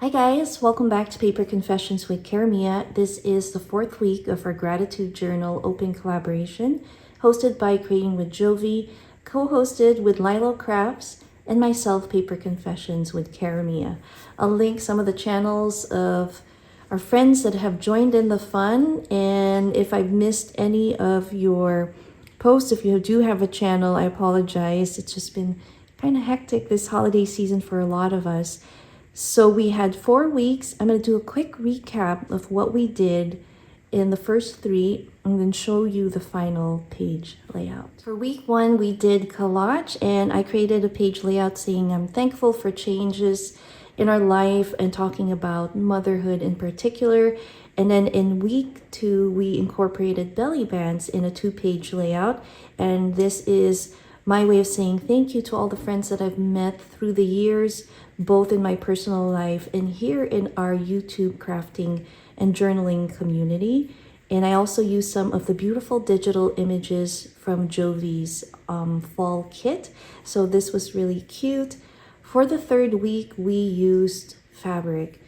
Hi guys, welcome back to Paper Confessions with Karamia. This is the fourth week of our Gratitude Journal open collaboration, hosted by Creating with Jovi, co-hosted with Lilo Crafts, and myself, Paper Confessions with Karamia. I'll link some of the channels of our friends that have joined in the fun, and if I've missed any of your posts, if you do have a channel, I apologize. It's just been kind of hectic this holiday season for a lot of us. So we had 4 weeks. I'm going to do a quick recap of what we did in the first 3 and then show you the final page layout. For week 1, we did collage, and I created a page layout saying I'm thankful for changes in our life and talking about motherhood in particular. And then in week 2, we incorporated belly bands in a 2-page layout. And this is my way of saying thank you to all the friends that I've met through the years, both in my personal life and here in our YouTube crafting and journaling community. And I also use some of the beautiful digital images from Jovi's fall kit. So this was really cute. For the 3rd week, we used fabric.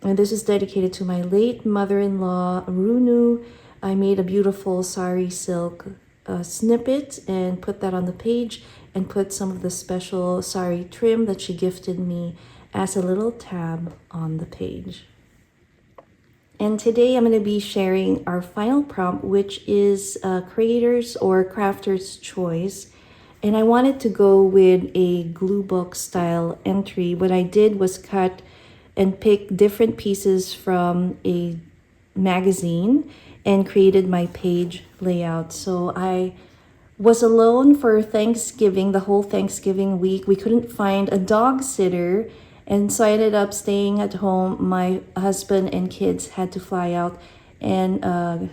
And this is dedicated to my late mother-in-law, Runu. I made a beautiful sari silk snippet and put that on the page and put some of the special sari trim that she gifted me as a little tab on the page. And today I'm going to be sharing our final prompt, which is creator's or crafter's choice. And I wanted to go with a glue book style entry. What I did was cut and pick different pieces from a magazine and created my page layout. So I was alone for Thanksgiving, the whole Thanksgiving week. We couldn't find a dog sitter, and so I ended up staying at home. My husband and kids had to fly out and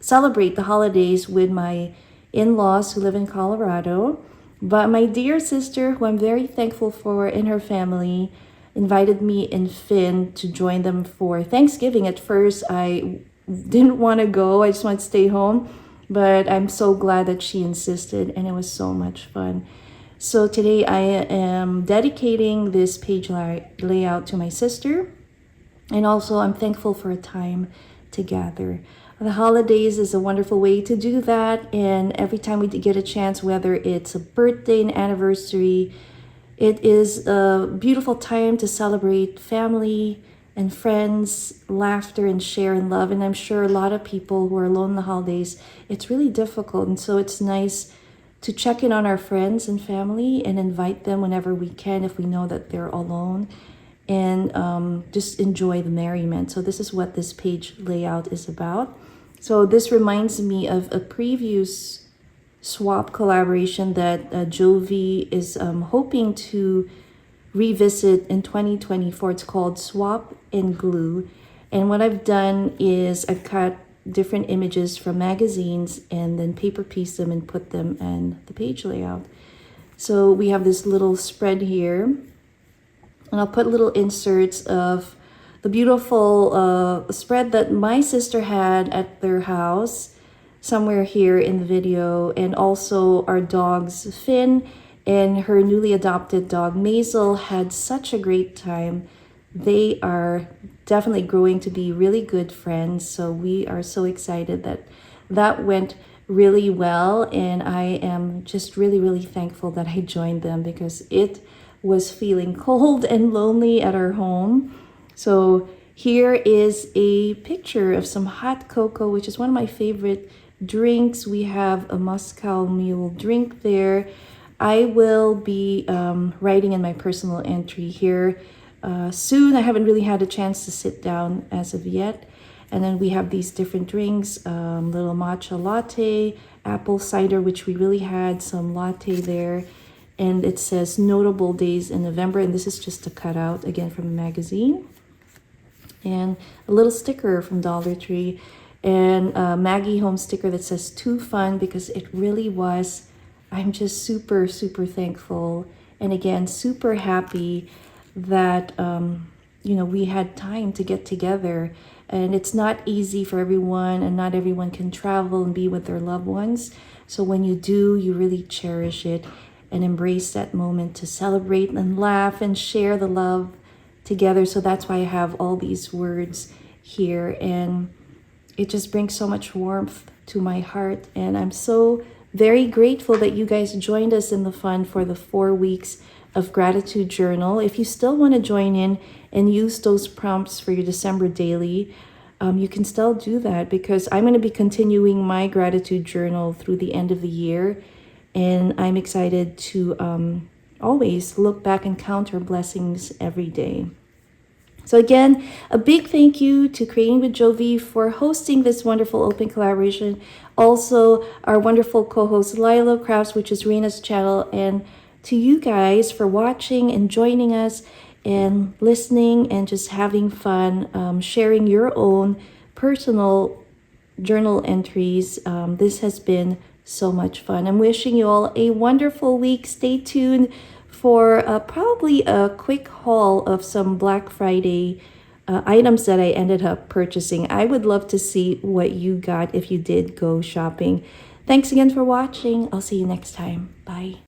celebrate the holidays with my in-laws who live in Colorado. But my dear sister, who I'm very thankful for, and her family invited me and Finn to join them for Thanksgiving. At first, I didn't want to go. I just wanted to stay home. But I'm so glad that she insisted, and it was so much fun. So today I am dedicating this page layout to my sister. And also I'm thankful for a time together. The holidays is a wonderful way to do that. And every time we get a chance, whether it's a birthday, an anniversary, it is a beautiful time to celebrate family and friends, laughter and share and love. And I'm sure a lot of people who are alone in the holidays, it's really difficult. And so it's nice to check in on our friends and family and invite them whenever we can if we know that they're alone, and just enjoy the merriment. So this is what this page layout is about. So this reminds me of a previous swap collaboration that Jovi is hoping to revisit in 2024. It's called Swap and Glue. And what I've done is I've cut different images from magazines and then paper piece them and put them in the page layout. So we have this little spread here, and I'll put little inserts of the beautiful spread that my sister had at their house somewhere here in the video, and also our dogs Finn and her newly adopted dog Maisel had such a great time. They are definitely growing to be really good friends. So we are so excited that that went really well. And I am just really, really thankful that I joined them because it was feeling cold and lonely at our home. So here is a picture of some hot cocoa, which is one of my favorite drinks. We have a Moscow Mule drink there. I will be writing in my personal entry here soon. I haven't really had a chance to sit down as of yet. And then we have these different drinks, little matcha latte, apple cider, which we really had some latte there. And it says notable days in November. And this is just a cutout again from a magazine. And a little sticker from Dollar Tree. And a Maggie Home sticker that says too fun, because it really was. I'm just super, super thankful. And again, super happy that, we had time to get together. And it's not easy for everyone, and not everyone can travel and be with their loved ones. So when you do, you really cherish it and embrace that moment to celebrate and laugh and share the love together. So that's why I have all these words here, and it just brings so much warmth to my heart. And I'm so very grateful that you guys joined us in the fun for the 4 weeks of gratitude journal. If you still want to join in and use those prompts for your December daily, you can still do that, because I'm going to be continuing my gratitude journal through the end of the year. And I'm excited to always look back and count our blessings every day. So again, a big thank you to Creating with Jovi for hosting this wonderful open collaboration. Also, our wonderful co-host Lilo Crafts, which is Reina's channel, and to you guys for watching and joining us and listening and just having fun, sharing your own personal journal entries. This has been so much fun. I'm wishing you all a wonderful week. Stay tuned for probably a quick haul of some Black Friday items that I ended up purchasing. I would love to see what you got if you did go shopping. Thanks again for watching. I'll see you next time. Bye.